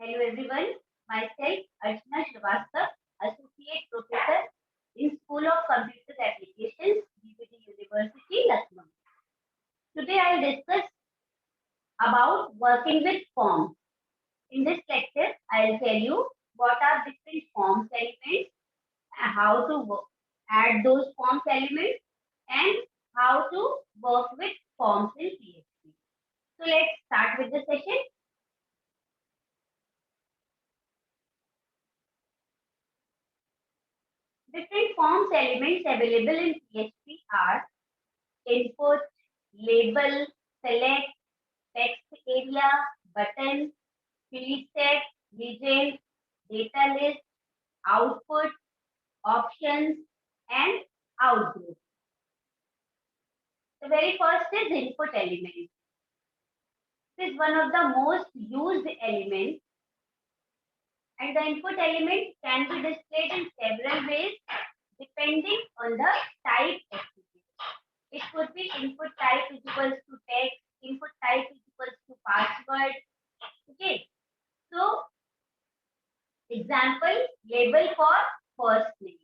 Hello everyone, myself Archana Srivastava, Associate Professor in School of Computer Applications, DPT University, Lucknow. Today I will discuss about working with forms. In this lecture, I will tell you what are different forms elements, how to add those forms elements, and how to work with forms in PHP. So let's start with the session. Different forms elements available in PHP are input, label, select, text area, button, field set, legend, data list, output, options, and outgroup. The very first is input element. This is one of the most used elements, and the input element can be displayed in several ways depending on the type executed. It could be input type is equals to text, input type is equals to password. Okay. So, example, label for first name.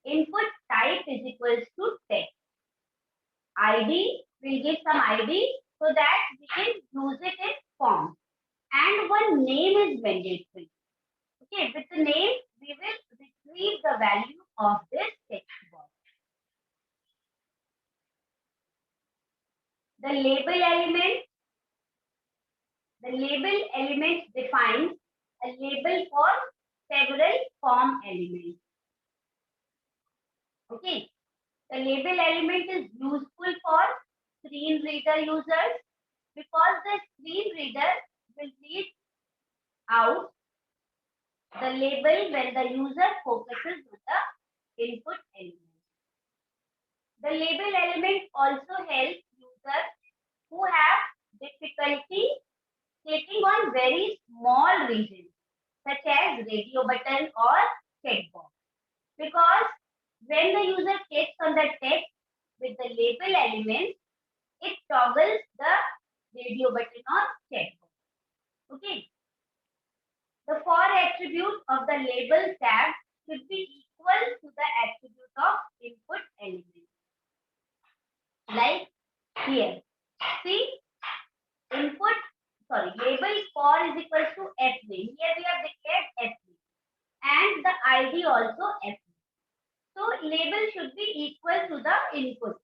Input type is equals to text. ID, we'll give some ID so that we can use it in form. And one name is mandatory. Okay, with the name, we will retrieve the value of this text box. The label element defines a label for several form elements. Okay, the label element is useful for screen reader users because the screen reader will read out the label when the user focuses on the input element. The label element also helps users who have difficulty clicking on very small regions such as radio button or checkbox, because when the user clicks on the text with the label element, it toggles the radio button or checkbox. Okay. The for attribute of the label tag should be equal to the attribute of input element. Like here. See, label for is equal to FV. Here we have declared FV. And the ID also FV. So label should be equal to the input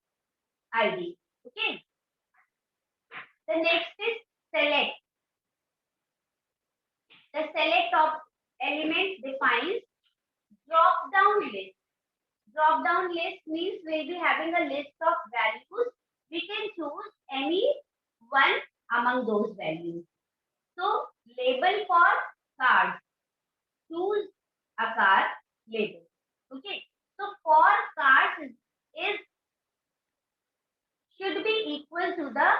ID. Okay. The next is select. The select of element defines drop down list. Drop down list means we'll be having a list of values. We can choose any one among those values. So label for cards. Choose a card label. Okay. So for cards is should be equal to the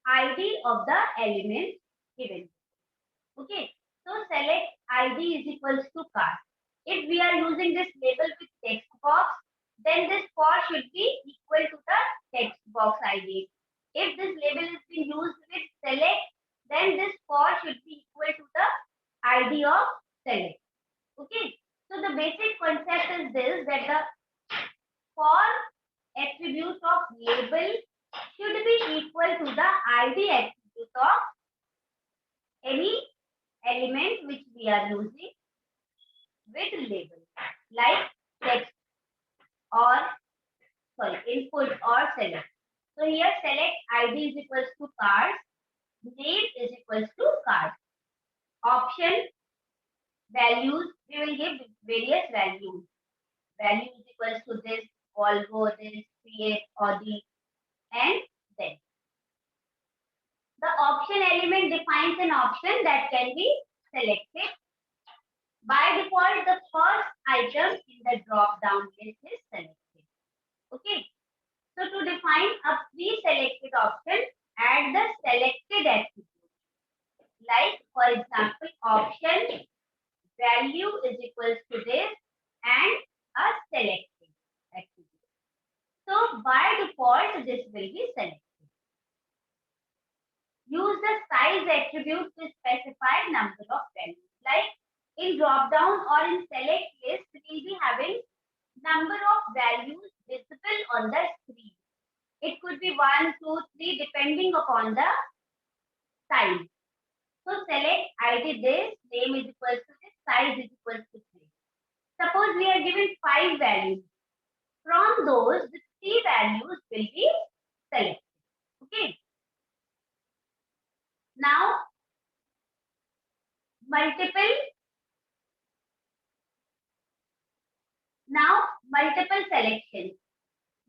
ID of the element given. Okay. So select ID is equals to card. If we are using this label with text box, then this for should be equal to the text box ID. If this label is being used with select, then this for should be equal to the ID of select. Okay. So the basic concept is this, that the for attribute of label should be equal to the ID attribute of any element which we are using with label, like text or input or select. So here select ID is equals to cards, name is equals to cards. Option values, we will give various values. Value is equals to this, Volvo, this, create, Audi, and then. The option element defines an option that can be selected. By default, the first item in the drop-down list is selected. Okay. So to define a pre-selected option, add the selected attribute. Like, for example, option value is equals to this and a selected attribute. So by default, this will be selected. Use the size attribute to specify number of values. Like in drop down or in select list, we will be having number of values visible on the screen. It could be 1, 2, 3 depending upon the size. So select ID this, name is equal to this, size is equal to 3. Suppose we are given 5 values. From those, the 3 values will be selected. Okay. Now, multiple selections.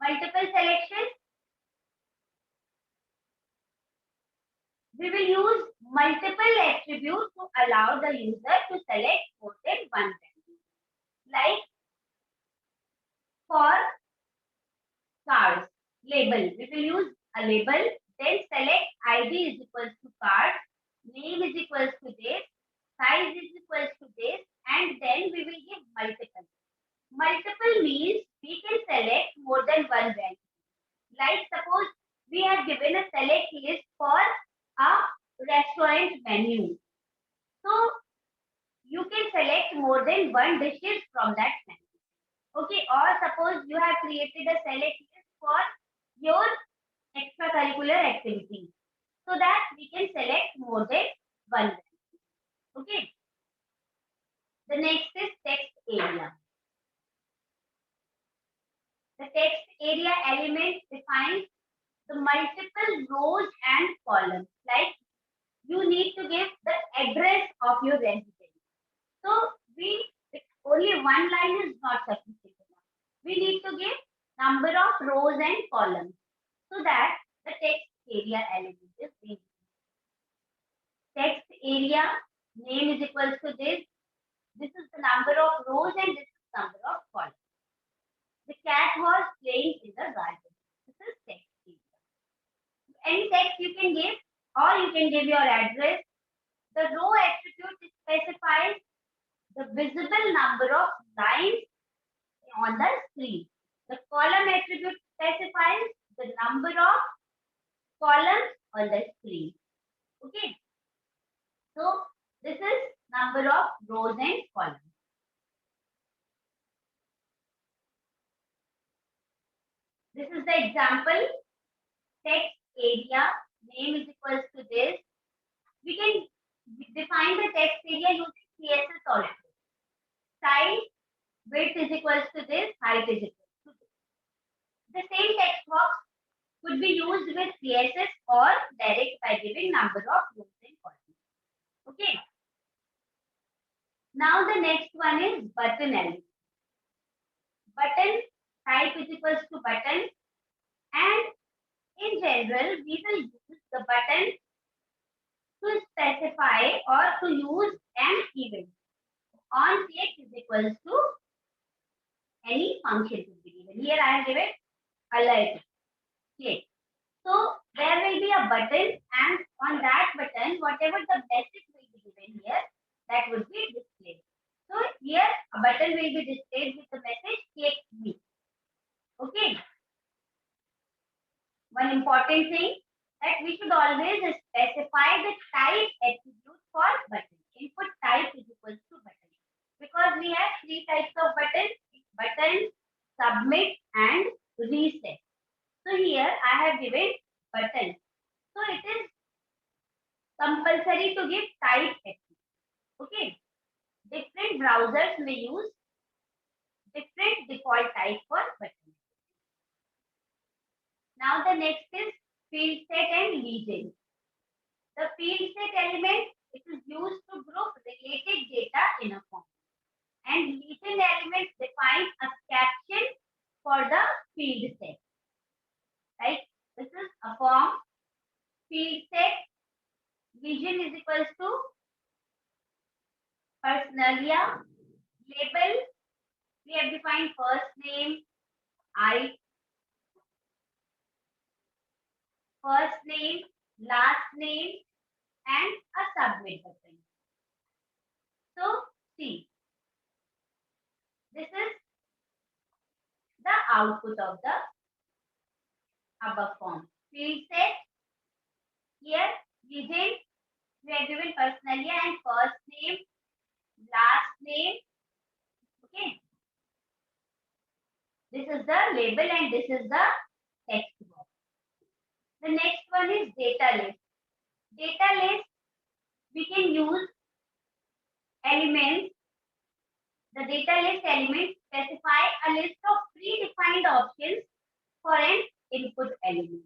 Multiple selections. We will use multiple attributes to allow the user to select more than one value. Like for cars, label. We will use a label, then select ID is equals to card, name is equals to this, size is equals to this, and then we will give multiple. Multiple means we can select more than one value. Like suppose we have given a select list for a restaurant menu. So you can select more than one dishes from that menu. Okay, or suppose you have created a select list for your extracurricular activity so that we can select more than one value. Okay. The next is text area. The text area element defines the multiple rows and columns. Like you need to give the address of your residence. So only one line is not sufficient enough. We need to give number of rows and columns so that the text area element is being used. Text area name is equals to this. This is the number of rows and this is the number of columns. The cat was playing in the garden. This is text area. Any text you can give, or you can give your address. The row attribute specifies the visible number of lines on the screen. The column attribute specifies the number of columns on the screen. Okay. So this is number of rows and columns. This is the example. Text area name is equals to this. We can define the text area using CSS also. Size, width is equals to this, height is equals to this. The same text box could be used with CSS or direct by giving number of rows and columns. Okay. Now the next one is button element. Button type is equals to button, and in general we will use the button to specify or to use an event. On click is equals to any function to be given. Here I have given alert click. So there will be a button, and on that button, whatever the message will be given here, that would be displayed. So here a button will be displayed with the message click me. Okay. One important thing that we should always specify the type attribute for button. Input type is equals to button. Because we have 3 types of buttons: button, submit, and reset. So here I have given button. So it is compulsory to give type attribute. Okay. Different browsers may use different default type for button. Now the next is field set and legend. The field set element, it is used to group related data in a form. And legend element defines a caption for the field set. Right? This is a form. Field set. Legend is equals to personalia. Label. We have defined first name, first name, last name, and a submit button. So see, this is the output of the above form. Field set. Here Digit, we are given personally and first name, last name. Okay. This is the label and this is the text box. The next one is data list. Data list, we can use elements. The data list elements specify a list of predefined options for an input element.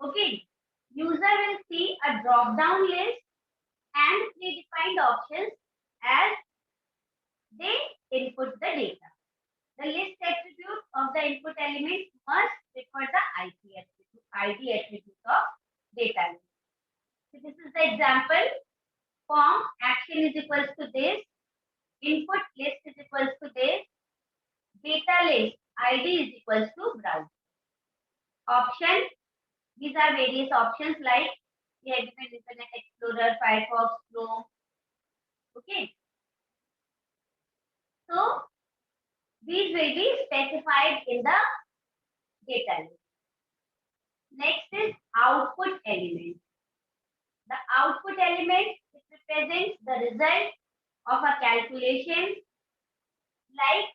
Okay. User will see a drop-down list and predefined options as they input the data. The list attribute of the input element must refer the ID attribute of data list. So this is the example. Form action is equals to this. Input list is equals to this. Data list ID is equals to browse. Option. These are various options like we have given Internet Explorer, Firefox, Chrome. Okay. So these will be specified in the data list. Next is output element. The output element represents the result of a calculation like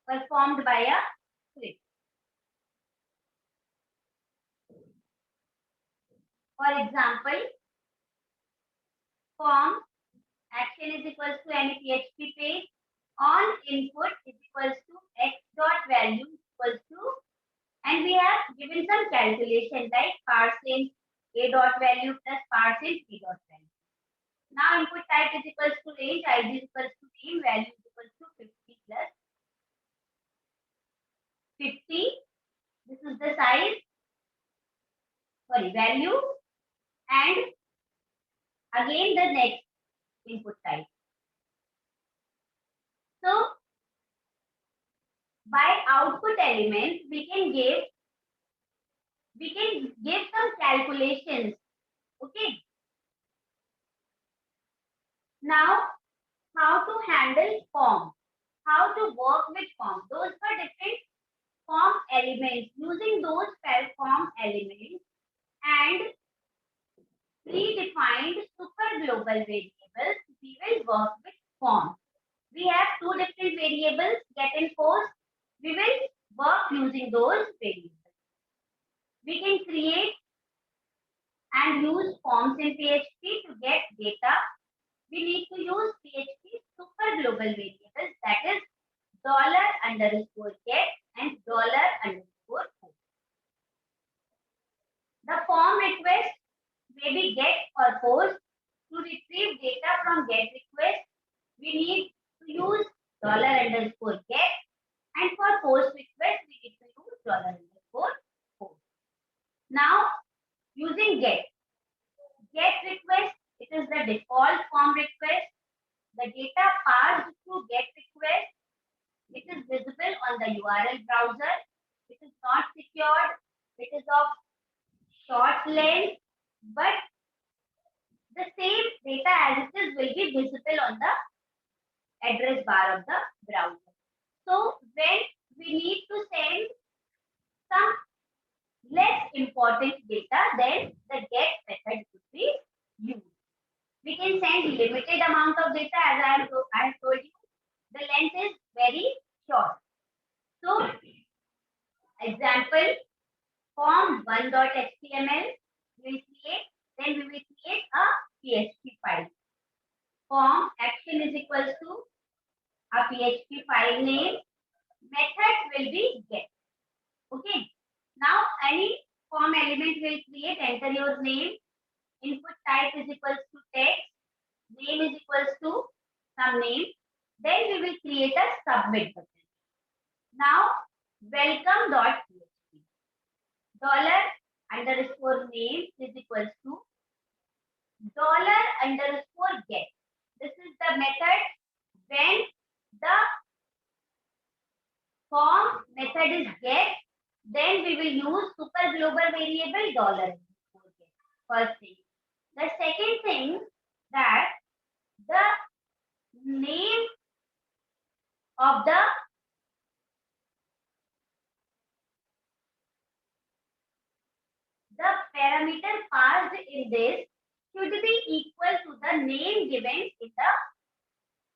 performed by a script. For example, form action is equals to any PHP page. On input is equals to x dot value equals to, and we have given some calculation like %, a dot value plus %, b dot value. Now input type is equals to range, ID is equals to name, value is equals to 50 plus 50. This is the size, value, and again the next input type. So by output element, we can give some calculations. Okay. Now, how to handle form? How to work with form? Those were different form elements. Using those form elements and predefined super global variables, we will work with form. We have two different variables, get and post. We will work using those variables. We can create and use forms in PHP to get data. We need to use PHP super global variables, that is $_get and $_post. The form request may be get or post. To retrieve data from get request, we need to use $_get, and for post request, we need to use $_post. Now, using get request, it is the default form request. The data passed through get request, it is visible on the URL browser. It is not secured. It is of short length, but the same data as it is will be visible on the address bar of the browser. So when we need to send some less important data, then the get method could be used. We can send limited amount of data, as I have told you. The length is very short. So, example, form 1.html we will create, then we will create a PHP file. Form action is equals to a PHP file name. Method will be get. Okay. Now, any form element will create, enter your name. Input type is equals to text. Name is equals to some name. Then we will create a submit button. Now, welcome.php. $_name is equals to $_get. This is the method when the form method is get, then we will use super global variable $_get. First thing. The second thing, that the name of the parameter passed in this should be equal to the name given in the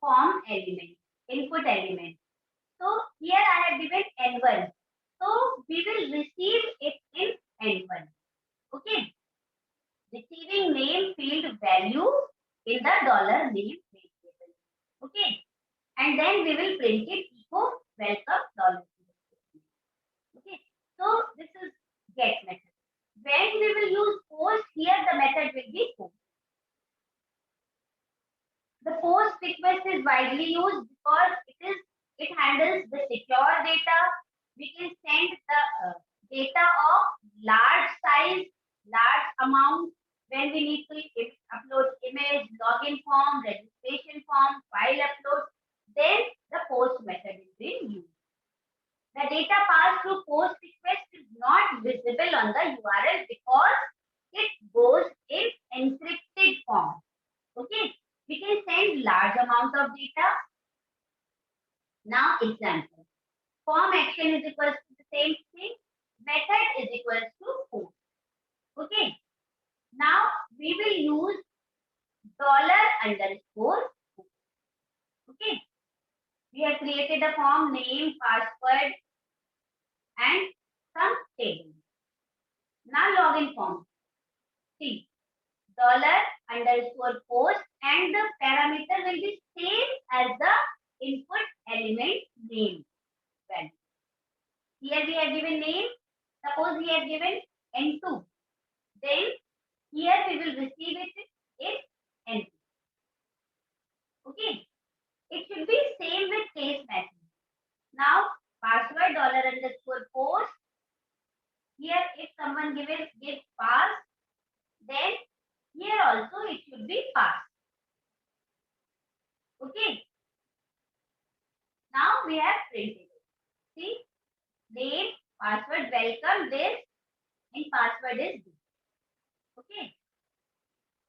form element, input element. So here I have given N1. So we will receive it in N1. Okay. Receiving name field value in the dollar name variable. Okay. And then we will print it echo welcome dollar. Okay. So this is get method. When we will use post, here the method will be post. The post request is widely used because it handles the secure data. We can send the data of large size, large amount when we need to upload image, login form, registration form, file upload. Then the post method is being used. The data passed through post request is not visible on the URL because it goes in encrypted form. Okay. We can send large amount of data. Now example. Form action is equals to the same thing. Method is equals to post. Okay. Now we will use $_ post. Okay. We have created a form, name, password, and some table. Now login form. See. $_ post and the parameter will be same as the input element name value. Here we have given name. Suppose we have given N2. Then here we will receive it in N2. Okay. It should be same with case method. Now password $_ post. Here if someone gives pass, then here also it should be pass. Okay. Now we have printed it. See, name, password, welcome, this, and password is this. Okay.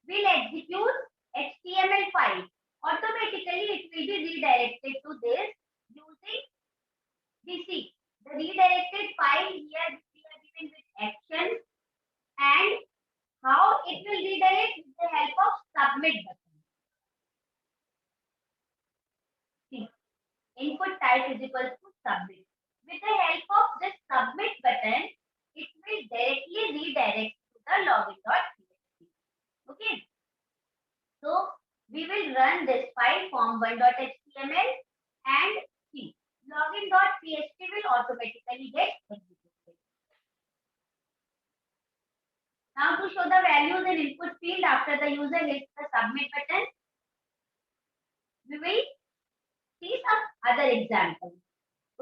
We'll execute HTML file. Automatically it will be redirected to this using DC. The redirected file here we are given with action and how it will redirect with the help of submit button. See, input type is equal to submit. With the help of this submit button, it will directly redirect to the login.php. Okay. So we will run this file form1.html and see login.php will automatically get executed. Now to show the values in input field after the user hits the submit button, we will see some other examples.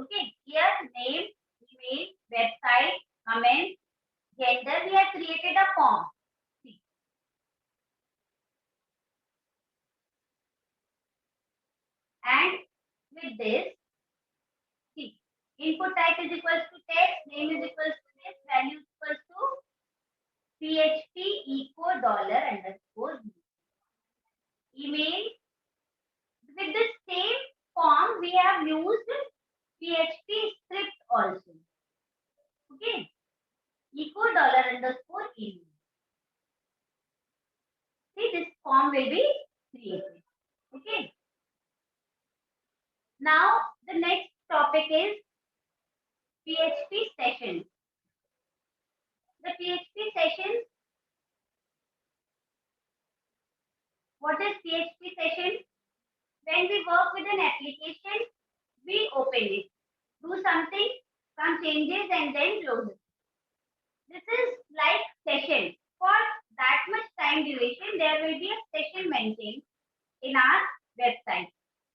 Okay, here name, email, website, comment, gender, we have created a form. See. And with this, see, input type is equals to text, name is equals to this, value is equals to PHP echo $_ email. With the same form, we have used PHP script also. Okay. Echo $_ email. See, this form will be created. Okay. Now, the next topic is PHP sessions. The PHP sessions. What is PHP session? When we work with an application, we open it, do something, some changes and then close it. This is like session. For that much time duration, there will be a session maintained in our website.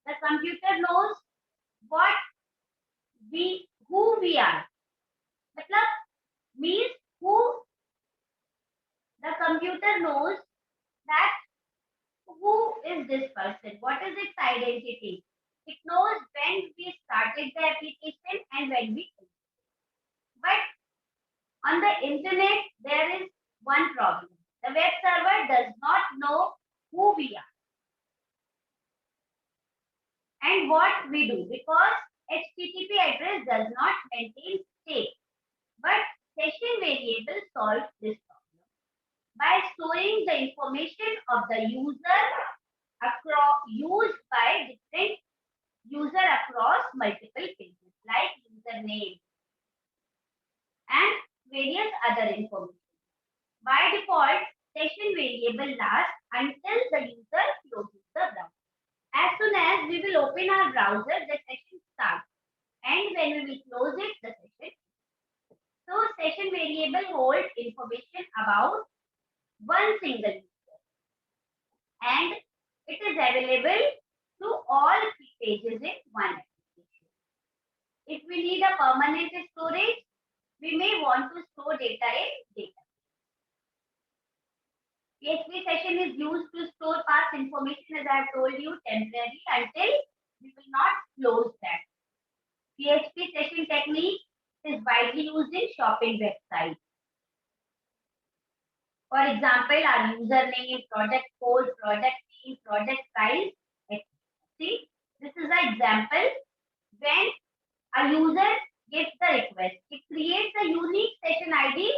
The computer knows who we are. Matlab means the computer knows that who is this person, what is its identity. It knows when we started the application and when we ended. But on the internet, there is one problem. The web server does not know who we are and what we do because HTTP address does not maintain state. But session variable solves this problem. by storing the information of the user across used by different user across multiple pages like username and various other information. By default, session variable lasts until the user closes the browser. As soon as we will open our browser, the session starts, and when we will close it, the session. So session variable holds information about one single user, and it is available to all pages in one application. If we need a permanent storage, we may want to store data in data. PHP session is used to store past information, as I have told you, temporarily until we will not close that. PHP session technique is widely used in shopping websites. For example, our username, product code, product name, product price, etc. See, this is an example when a user gets the request. It creates a unique session ID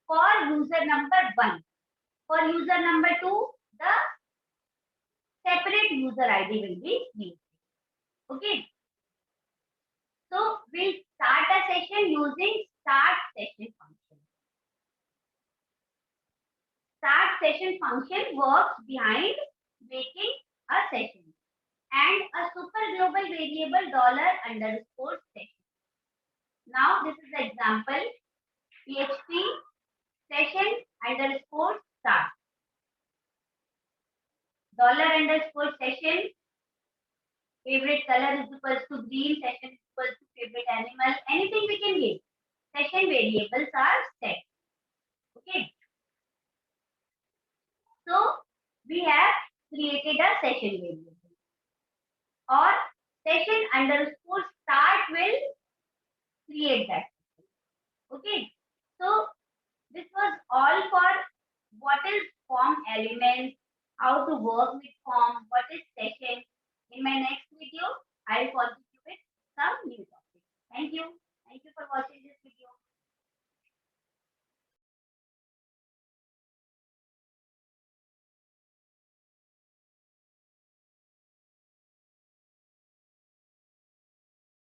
for user number 1. For user number 2, the separate user ID will be used. Okay. So we'll start a session using start session function. Start session function works behind making a session and a super global variable $_session. Now this is the example PHP session underscore start. $_session favorite color is equals to green, session is equals to favorite animal, anything we can give. Session variables are set. Okay. So we have created a session variable, or session underscore start will create that. Okay. So this was all for what is form elements, how to work with form, what is session. In my next video, I will continue with some new topics. Thank you. Thank you for watching this video.